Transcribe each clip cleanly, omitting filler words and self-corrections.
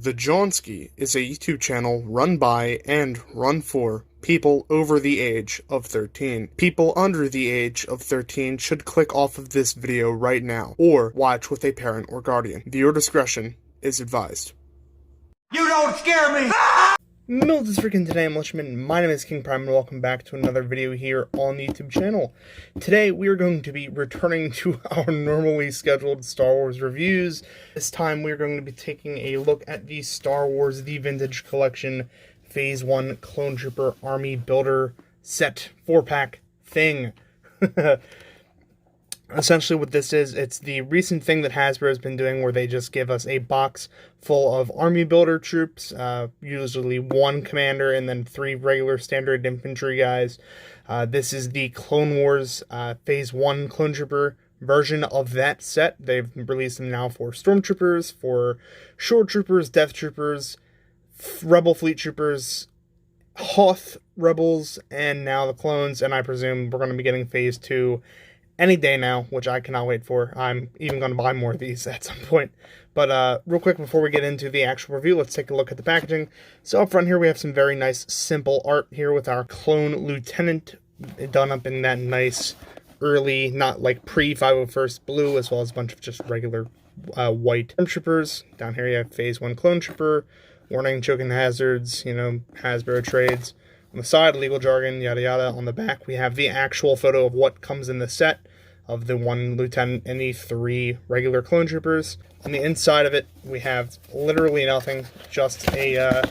The Johnsky is a YouTube channel run by and run for people over the age of 13. People under the age of 13 should click off of this video right now, or watch with a parent or guardian. Viewer discretion is advised. You don't scare me! Mills is freaking today, Militiaman. My name is King Prime, and welcome back to another video here on the YouTube channel. Today, we are going to be returning to our normally scheduled Star Wars reviews. This time, we are going to be taking a look at the Star Wars The Vintage Collection Phase 1 Clone Trooper Army Builder Set 4-pack thing. Essentially what this is, it's the recent thing that Hasbro has been doing where they just give us a box full of army builder troops, usually one commander and then 3 regular standard infantry guys. This is the Clone Wars Phase 1 Clone Trooper version of that set. They've released them now for Stormtroopers, for Shore Troopers, Death Troopers, Rebel Fleet Troopers, Hoth Rebels, and now the clones, and I presume we're going to be getting Phase 2 any day now, which I cannot wait for. I'm even going to buy more of these at some point. But real quick, before we get into the actual review, let's take a look at the packaging. So up front here, we have some very nice, simple art here with our clone lieutenant done up in that nice, early, not like pre-501st blue, as well as a bunch of just regular white Stormtroopers. Down here, you have Phase 1 Clone Trooper, warning, choking hazards, you know, Hasbro trades. On the side, legal jargon, yada yada. On the back, we have the actual photo of what comes in the set of the 1 lieutenant and the 3 regular clone troopers. On the inside of it, we have literally nothing, just a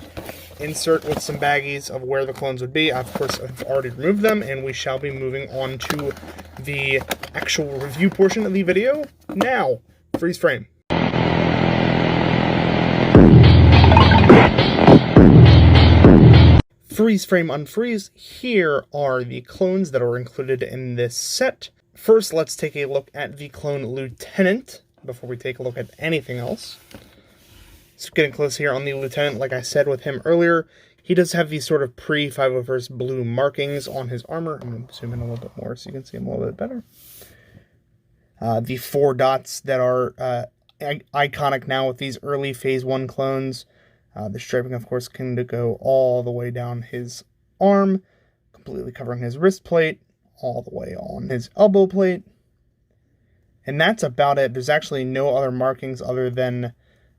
insert with some baggies of where the clones would be. Of course, I've already removed them, and we shall be moving on to the actual review portion of the video. Now, freeze frame. Freeze frame unfreeze, here are the clones that are included in this set. First, let's take a look at the clone lieutenant before we take a look at anything else. So getting close here on the lieutenant, like I said with him earlier, he does have these sort of pre-501st blue markings on his armor. I'm going to zoom in a little bit more so you can see him a little bit better. The 4 dots that are iconic now with these early Phase 1 clones. The striping, of course, can go all the way down his arm, completely covering his wrist plate, all the way on his elbow plate. And that's about it. There's actually no other markings other than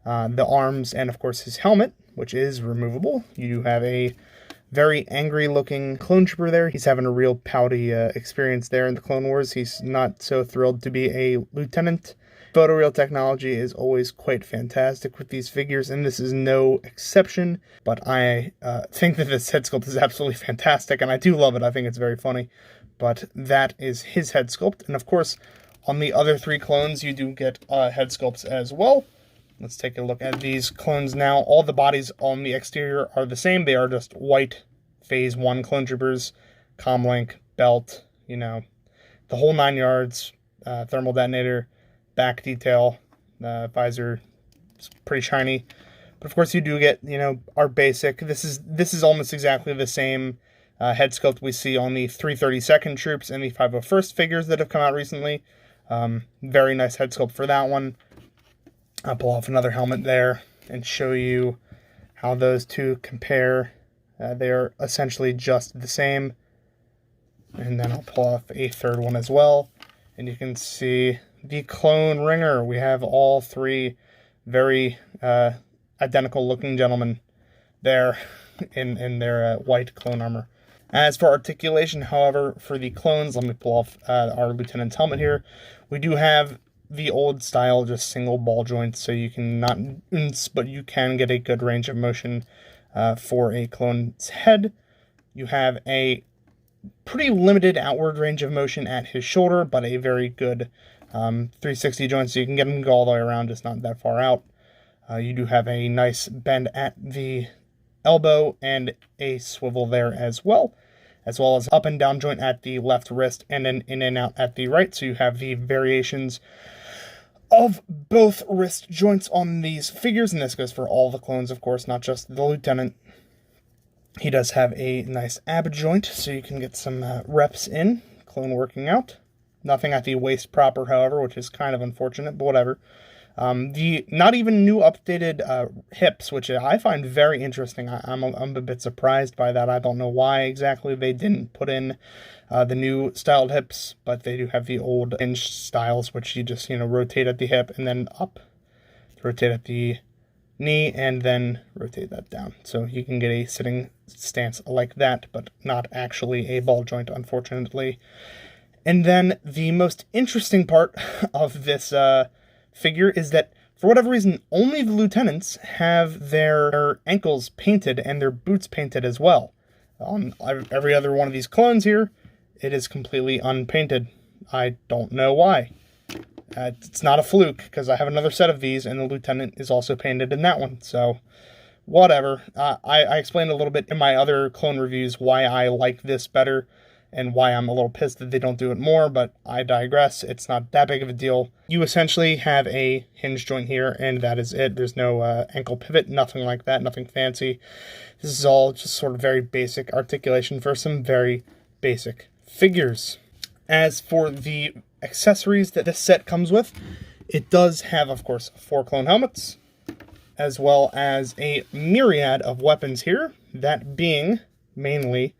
the arms and, of course, his helmet, which is removable. You have a very angry-looking clone trooper there. He's having a real pouty experience there in the Clone Wars. He's not so thrilled to be a lieutenant. Photoreal technology is always quite fantastic with these figures, and this is no exception, but I think that this head sculpt is absolutely fantastic, and I do love it. I think it's very funny, but that is his head sculpt, and of course, on the other 3 clones, you do get head sculpts as well. Let's take a look at these clones now. All the bodies on the exterior are the same. They are just white Phase 1 clone troopers, comlink, belt, you know, the whole 9 yards, thermal detonator, back detail, visor is pretty shiny, but of course you do get, you know, our basic. This is almost exactly the same head sculpt we see on the 332nd troops and the 501st figures that have come out recently. Very nice head sculpt for that one. I'll pull off another helmet there and show you how those two compare. They are essentially just the same, and then I'll pull off a third one as well, and you can see the clone ringer. We have all 3 very identical looking gentlemen there in their white clone armor. As for articulation, however, for the clones, let me pull off our lieutenant's helmet here. We do have the old style, just single ball joints, so you can not but you can get a good range of motion for a clone's head. You have a pretty limited outward range of motion at his shoulder, but a very good 360 joints, so you can get them to go all the way around, just not that far out. You do have a nice bend at the elbow and a swivel there as well as up and down joint at the left wrist and an in and out at the right. So you have the variations of both wrist joints on these figures, and this goes for all the clones, of course, not just the lieutenant. He does have a nice ab joint, so you can get some reps in, clone working out. Nothing at the waist proper, however, which is kind of unfortunate, but whatever. The not even new updated hips, which I find very interesting. I'm a bit surprised by that. I don't know why exactly they didn't put in the new styled hips, but they do have the old hinge styles, which you just, rotate at the hip and then up, rotate at the knee, and then rotate that down. So you can get a sitting stance like that, but not actually a ball joint, unfortunately. And then the most interesting part of this figure is that, for whatever reason, only the lieutenants have their ankles painted and their boots painted as well. On every other one of these clones here, it is completely unpainted. I don't know why. It's not a fluke, because I have another set of these, and the lieutenant is also painted in that one, so whatever. I explained a little bit in my other clone reviews why I like this better, and why I'm a little pissed that they don't do it more, but I digress. It's not that big of a deal. You essentially have a hinge joint here, and that is it. There's no ankle pivot, nothing like that, nothing fancy. This is all just sort of very basic articulation for some very basic figures. As for the accessories that this set comes with, it does have, of course, 4 clone helmets, as well as a myriad of weapons here, that being mainly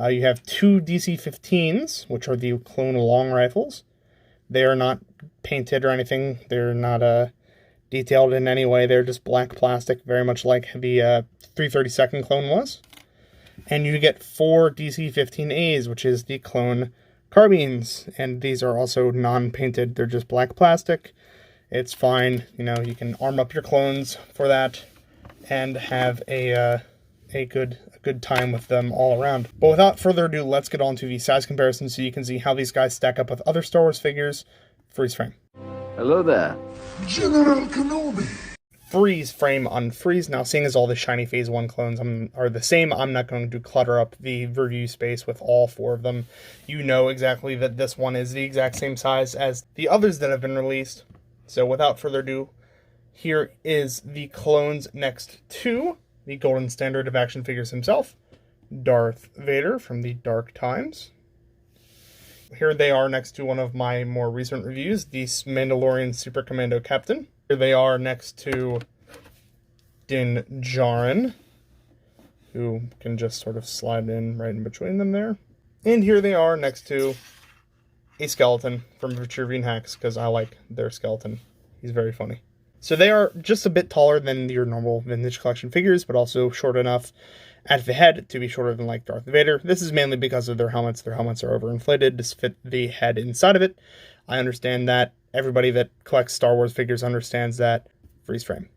you have 2 DC-15s, which are the clone long rifles. They are not painted or anything. They're not detailed in any way. They're just black plastic, very much like the 332nd clone was. And you get 4 DC-15As, which is the clone carbines. And these are also non-painted. They're just black plastic. It's fine. You can arm up your clones for that and have a good time with them all around. But without further ado, let's get on to the size comparison so you can see how these guys stack up with other Star Wars figures. Freeze frame. Hello there. General Kenobi. Freeze frame unfreeze. Now, seeing as all the shiny Phase 1 clones are the same, I'm not going to clutter up the review space with all 4 of them. You know exactly that this one is the exact same size as the others that have been released. So without further ado, here is the clones next to the golden standard of action figures himself, Darth Vader from the Dark Times. Here they are next to one of my more recent reviews, the Mandalorian Super Commando Captain. Here they are next to Din Djarin, who can just sort of slide in right in between them there. And here they are next to a skeleton from Vitruvian Hacks, because I like their skeleton. He's very funny. So they are just a bit taller than your normal Vintage Collection figures, but also short enough at the head to be shorter than like Darth Vader. This is mainly because of their helmets. Their helmets are overinflated to fit the head inside of it. I understand that. Everybody that collects Star Wars figures understands that. Freeze frame.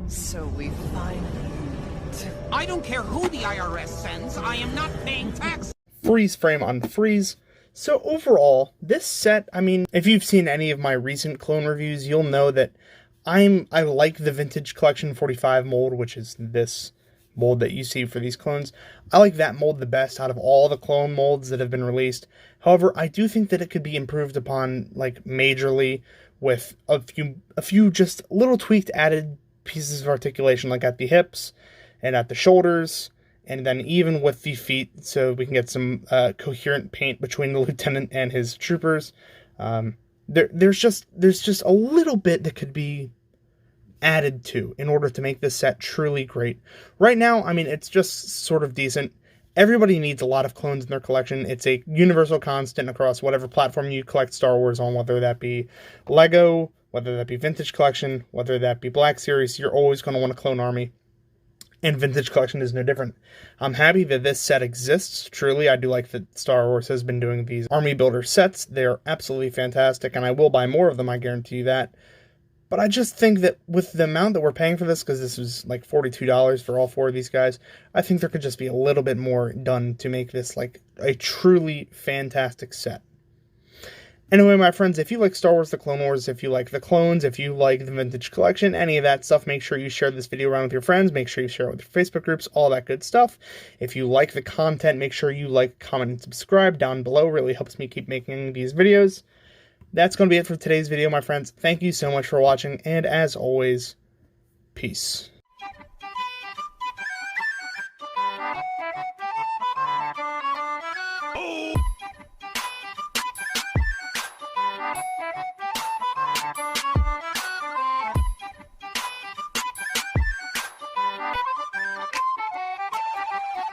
So we finally... I don't care who the IRS sends. I am not paying tax. Freeze frame unfreeze. So overall, this set, if you've seen any of my recent clone reviews, you'll know that I like the Vintage Collection 45 mold, which is this mold that you see for these clones. I like that mold the best out of all the clone molds that have been released. However, I do think that it could be improved upon, like, majorly with a few just little tweaked added pieces of articulation, like at the hips and at the shoulders, and then even with the feet, so we can get some coherent paint between the lieutenant and his troopers. There's just a little bit that could be added to in order to make this set truly great. Right now, it's just sort of decent. Everybody needs a lot of clones in their collection. It's a universal constant across whatever platform you collect Star Wars on, whether that be Lego, whether that be Vintage Collection, whether that be Black Series. You're always going to want a clone army. And Vintage Collection is no different. I'm happy that this set exists. Truly, I do like that Star Wars has been doing these army builder sets. They're absolutely fantastic, and I will buy more of them, I guarantee you that. But I just think that with the amount that we're paying for this, because this was like $42 for all 4 of these guys, I think there could just be a little bit more done to make this like a truly fantastic set. Anyway, my friends, if you like Star Wars The Clone Wars, if you like the clones, if you like the Vintage Collection, any of that stuff, make sure you share this video around with your friends. Make sure you share it with your Facebook groups, all that good stuff. If you like the content, make sure you like, comment, and subscribe down below. It really helps me keep making these videos. That's going to be it for today's video, my friends. Thank you so much for watching, and as always, peace.